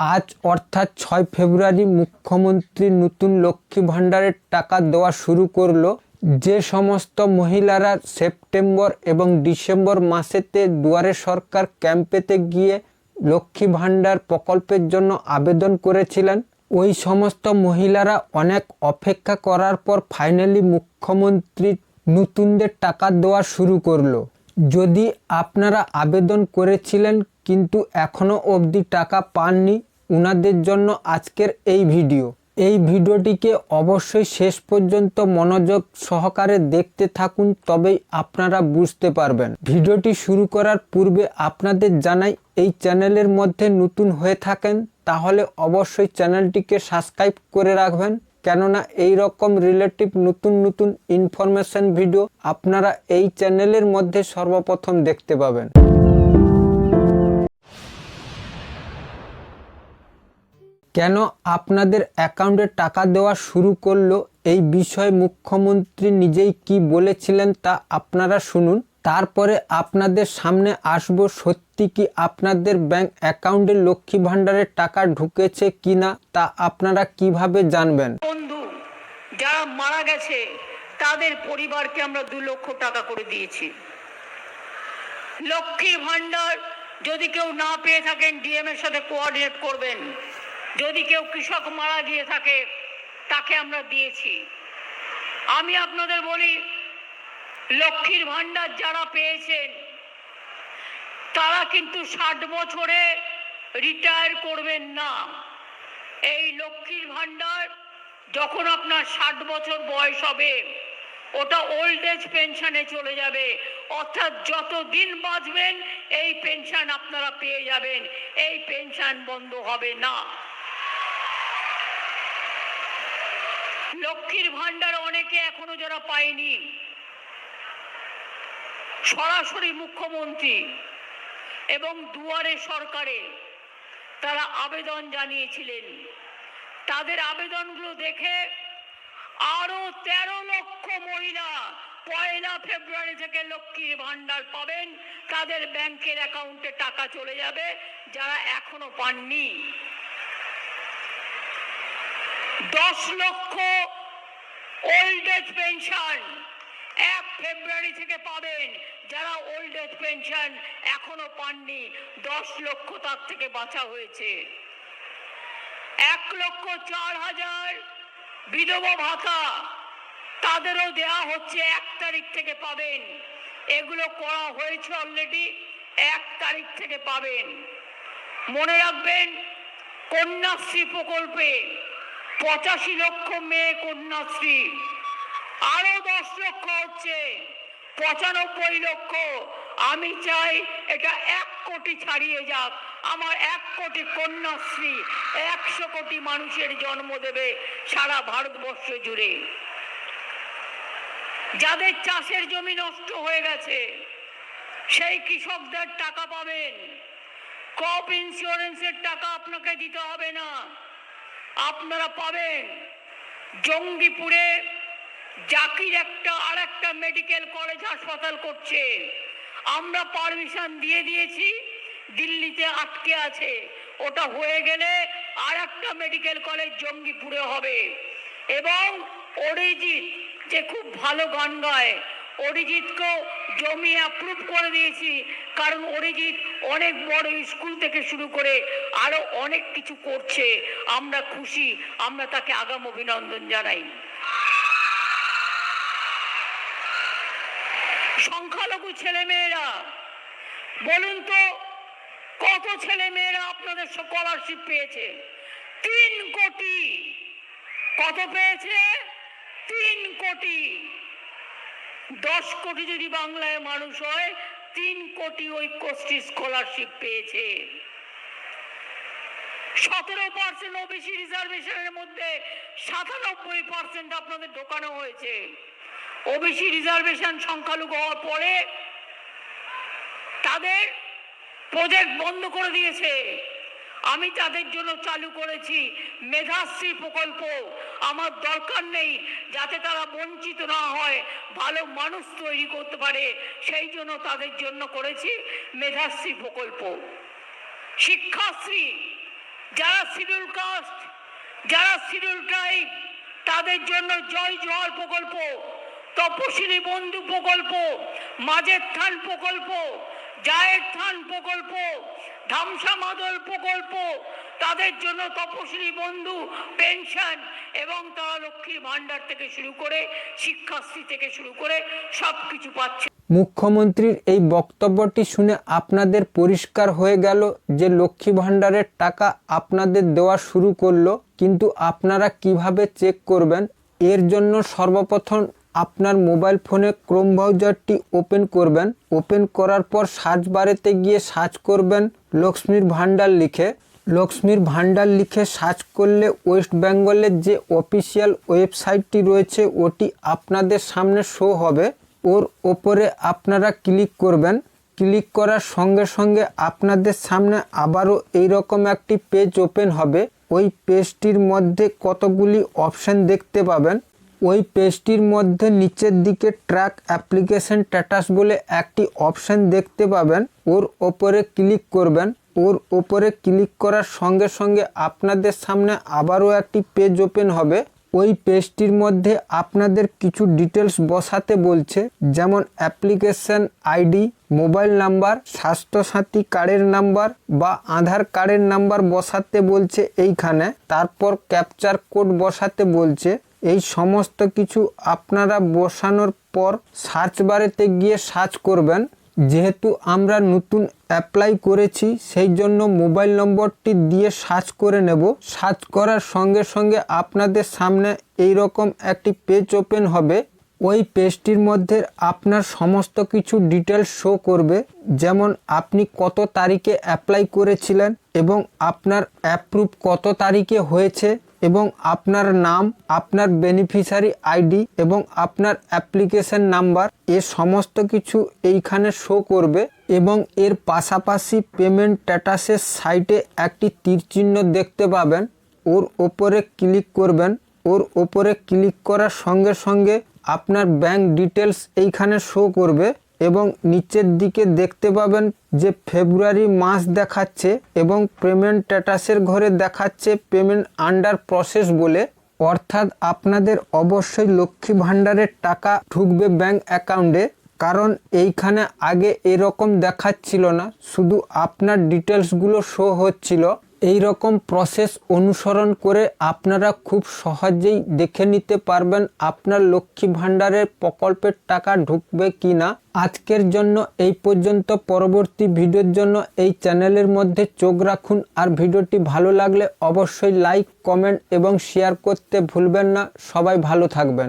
আজ অর্থাৎ 6 ফেব্রুয়ারি মুখ্যমন্ত্রী নতুন লক্ষ্মী ভাণ্ডারের টাকা দেওয়া শুরু করলো। যে সমস্ত মহিলারা সেপ্টেম্বর এবং ডিসেম্বর মাসেতে দুয়ারে সরকার ক্যাম্পেতে গিয়ে লক্ষ্মী ভাণ্ডার প্রকল্পের জন্য আবেদন করেছিলেন, ওই সমস্ত মহিলারা অনেক অপেক্ষা করার পর ফাইনালি মুখ্যমন্ত্রী নতুনদের টাকা দেওয়া শুরু করলো। যদি আপনারা আবেদন করেছিলেন কিন্তু এখনও অবধি টাকা পাননি, উনাদের জন্য আজকের এই ভিডিও। এই ভিডিওটিকে অবশ্যই শেষ পর্যন্ত মনোযোগ সহকারে দেখতে থাকুন, তবেই আপনারা বুঝতে পারবেন। ভিডিওটি শুরু করার পূর্বে আপনাদের জানাই, এই চ্যানেলের মধ্যে নতুন হয়ে থাকেন তাহলে অবশ্যই চ্যানেলটিকে সাবস্ক্রাইব করে রাখবেন, কেননা এই রকম রিলেটিভ নতুন নতুন ইনফরমেশন ভিডিও আপনারা এই চ্যানেলের মধ্যে সর্বপ্রথম দেখতে পাবেন। কেন আপনাদের অ্যাকাউন্টে টাকা দেওয়া শুরু করলো, এই বিষয়ে মুখ্যমন্ত্রী নিজেই কি বলেছিলেন তা আপনারা শুনুন। তারপরে আপনাদের সামনে আসবো সত্যি কি আপনাদের ব্যাংক অ্যাকাউন্টে লক্ষ্মী ভাণ্ডারের টাকা ঢুকেছে কিনা তা আপনারা কিভাবে জানবেন। বন্ধু যারা মারা গেছে তাদের পরিবারকে আমরা 2 লক্ষ টাকা করে দিয়েছি। লক্ষ্মী ভাণ্ডার যদি কেউ না পেয়ে থাকেন ডিএম এর সাথে কোঅর্ডিনেট করবেন। যদি কেউ কৃষক মারা গিয়ে থাকে তাকে আমরা দিয়েছি। আমি আপনাদের বলি, লক্ষ্মীর ভাণ্ডার যারা পেয়েছেন তারা কিন্তু 60 বছরে রিটায়ার করবেন না। এই লক্ষ্মীর ভাণ্ডার যখন আপনার 60 বছর বয়স হবে ওটা ওল্ড এজ পেনশনে চলে যাবে, অর্থাৎ যত দিন বাঁচবেন এই পেনশন আপনারা পেয়ে যাবেন, এই পেনশন বন্ধ হবে না। লক্ষ্মীর ভাণ্ডার অনেকে এখনো যারা পায়নি, সরাসরি মুখ্যমন্ত্রী এবং দুয়ারে সরকারে তারা আবেদন জানিয়েছিলেন। তাদের আবেদনগুলো দেখে আরো 13 লক্ষ মহিলা 1 ফেব্রুয়ারি থেকে লক্ষ্মীর ভাণ্ডার পাবেন, তাদের ব্যাংকের অ্যাকাউন্টে টাকা চলে যাবে যারা এখনো পাননি। 10 লক্ষ ওল্ড এজ পেনশন 1 ফেব্রুয়ারি থেকে পাবেন, যারা ওল্ড এজ পেনশন এখনো পাননি 10 লক্ষ তার থেকে বাঁচা হয়েছে। 1,04,000 বিধবা ভাতা তাদেরও দেয়া হচ্ছে, 1 তারিখ থেকে পাবেন। এগুলো করা হয়েছে অলরেডি, 1 তারিখ থেকে পাবেন। মনে রাখবেন, কন্যাশ্রী প্রকল্পে 85 লক্ষ মেয়ে কন্যাশ্রী, আরো 10 লক্ষ হচ্ছে, 95 লক্ষ। আমি চাই এটা 1 কোটি ছাড়িয়ে যাক। আমার 1 কোটি কন্যাশ্রী 100 কোটি মানুষের জন্ম দেবে সারা ভারতবর্ষ জুড়ে। যাদের চাষের জমি নষ্ট হয়ে গেছে সেই কৃষকদের টাকা পাবেন। ক্রপ ইন্স্যুরেন্সের টাকা আপনাকে দিতে হবে না, আপনারা পাবেন। জঙ্গিপুরে জাকির আরেকটা মেডিকেল কলেজ হাসপাতাল করছে, আমরা পারমিশন দিয়ে দিয়েছি, দিল্লিতে আটকে আছে। ওটা হয়ে গেলে আরেকটা মেডিকেল কলেজ জঙ্গিপুরে হবে। এবং অরিজিৎ যে খুব ভালো গান গায়, অরিজিৎকেও জমি অ্যাপ্রুভ করে দিয়েছি, কারণ অরিজিৎ অনেক বড় স্কুল থেকে শুরু করে আরো অনেক কিছু করছে। আমরা খুশি, আমরা তাকে আগাম অভিনন্দন জানাই। সংখ্যালঘু ছেলে মেয়েরা, বলুন তো কত ছেলে মেয়েরা আপনাদের স্কলারশিপ পেয়েছে? 3 কোটি। কত পেয়েছে? 3 কোটি। 10 কোটি যদি বাংলায় মানুষ হয়, 3 কোটি ঐক্যশ্রী স্কলারশিপ পেয়েছে। 17% ওবিসি রিজার্ভেশনের মধ্যে 97% আপনাদের ঢোকানো হয়েছে। ওবিসি রিজার্ভেশন সংখ্যালঘু হওয়ার পরে তাদের প্রজেক্ট বন্ধ করে দিয়েছে। আমি তাদের জন্য চালু করেছি মেধাশ্রী প্রকল্প। আমার দরকার নেই, যাতে তারা বঞ্চিত না হয়, ভালো মানুষ তৈরি করতে পারে, সেই জন্য তাদের জন্য করেছি মেধাশ্রী প্রকল্প। শিক্ষাশ্রী, যারা শিডিউল কাস্ট, যারা শিডিউল ট্রাইব, তাদের জন্য জয় জোহার প্রকল্প, তপশিলি বন্ধু প্রকল্প, মাঝের থান প্রকল্প, জায়ের থান প্রকল্প, ধামসা মাদল প্রকল্প, তাদের জন্য তপশিলি বন্ধু পেনশন, এবং তারা লক্ষ্মীর ভান্ডার থেকে শুরু করে শিক্ষাশ্রী থেকে শুরু করে সবকিছু পাচ্ছে। মুখ্যমন্ত্রীর এই বক্তব্যটি শুনে আপনাদের পরিষ্কার হয়ে গেল যে লক্ষ্মী ভাণ্ডারের টাকা আপনাদের দেওয়া শুরু করলো, কিন্তু আপনারা কিভাবে চেক করবেন? এর জন্য সর্বপ্রথম আপনার মোবাইল ফোনে ক্রোম ব্রাউজারটি ওপেন করবেন। ওপেন করার পর সার্চ বারেতে গিয়ে সার্চ করবেন লক্ষ্মীর ভাণ্ডার লিখে। লক্ষ্মীর ভাণ্ডার লিখে সার্চ করলে ওয়েস্ট বেঙ্গলের যে অফিসিয়াল ওয়েবসাইটটি রয়েছে ওটি আপনাদের সামনে শো হবে। ওর ওপরে আপনারা ক্লিক করবেন। ক্লিক করার সঙ্গে সঙ্গে আপনাদের সামনে আবারও এইরকম একটি পেজ ওপেন হবে। ওই পেজটির মধ্যে কতগুলি অপশান দেখতে পাবেন। ওই পেজটির মধ্যে নিচের দিকে ট্র্যাক অ্যাপ্লিকেশন স্ট্যাটাস বলে একটি অপশান দেখতে পাবেন। ওর ওপরে ক্লিক করবেন। ওর ওপরে ক্লিক করার সঙ্গে সঙ্গে আপনাদের সামনে আবারও একটি পেজ ওপেন হবে। ওই পেজটির মধ্যে আপনাদের কিছু ডিটেলস বসাতে বলছে, যেমন application ID, mobile number, Swasthyasathi কার্ডের নাম্বার বা আধার কার্ডের নাম্বার বসাতে বলছে এইখানে। তারপর ক্যাপচার কোড বসাতে বলছে। এই সমস্ত কিছু আপনারা বসানোর পর সার্চ বারেতে গিয়ে সার্চ করবেন। যেহেতু আমরা নতুন অ্যাপ্লাই করেছি সেই জন্য মোবাইল নম্বরটি দিয়ে সার্চ করে নেব। সার্চ করার সঙ্গে সঙ্গে আপনাদের সামনে এই রকম একটি পেজ ওপেন হবে। ওই পেজটির মধ্যে আপনার সমস্ত কিছু ডিটেলস শো করবে, যেমন আপনি কত তারিখে অ্যাপ্লাই করেছিলেন এবং আপনার অ্যাপ্রুভ কত তারিখে হয়েছে, এবং আপনার নাম, আপনার বেনিফিশিয়ারি আইডি এবং আপনার অ্যাপ্লিকেশন নাম্বার, এ সমস্ত কিছু এইখানে শো করবে। এবং এর পাশাপাশি পেমেন্ট স্ট্যাটাসের সাইটে একটি তীর চিহ্ন দেখতে পাবেন। ওর ওপরে ক্লিক করবেন। ওর ওপরে ক্লিক করার সঙ্গে সঙ্গে আপনার ব্যাংক ডিটেলস এইখানে শো করবে এবং নিচের দিকে দেখতে পাবেন যে ফেব্রুয়ারি মাস দেখাচ্ছে এবং পেমেন্ট স্ট্যাটাসের ঘরে দেখাচ্ছে পেমেন্ট আন্ডার প্রসেস বলে। অর্থাৎ আপনাদের অবশ্যই লক্ষ্মী ভাণ্ডারের টাকা ঢুকবে ব্যাংক অ্যাকাউন্টে, কারণ এইখানে আগে এরকম দেখাচ্ছিল না, শুধু আপনার ডিটেলসগুলো শো হচ্ছিল। এই রকম প্রসেস অনুসরণ করে আপনারা খুব সহজেই দেখে নিতে পারবেন আপনার লক্ষ্মী ভাণ্ডারের প্রকল্পের টাকা ঢুকবে কি না। আজকের জন্য এই পর্যন্ত। পরবর্তী ভিডিওর জন্য এই চ্যানেলের মধ্যে চোখ রাখুন। আর ভিডিওটি ভালো লাগলে অবশ্যই লাইক, কমেন্ট এবং শেয়ার করতে ভুলবেন না। সবাই ভালো থাকবেন।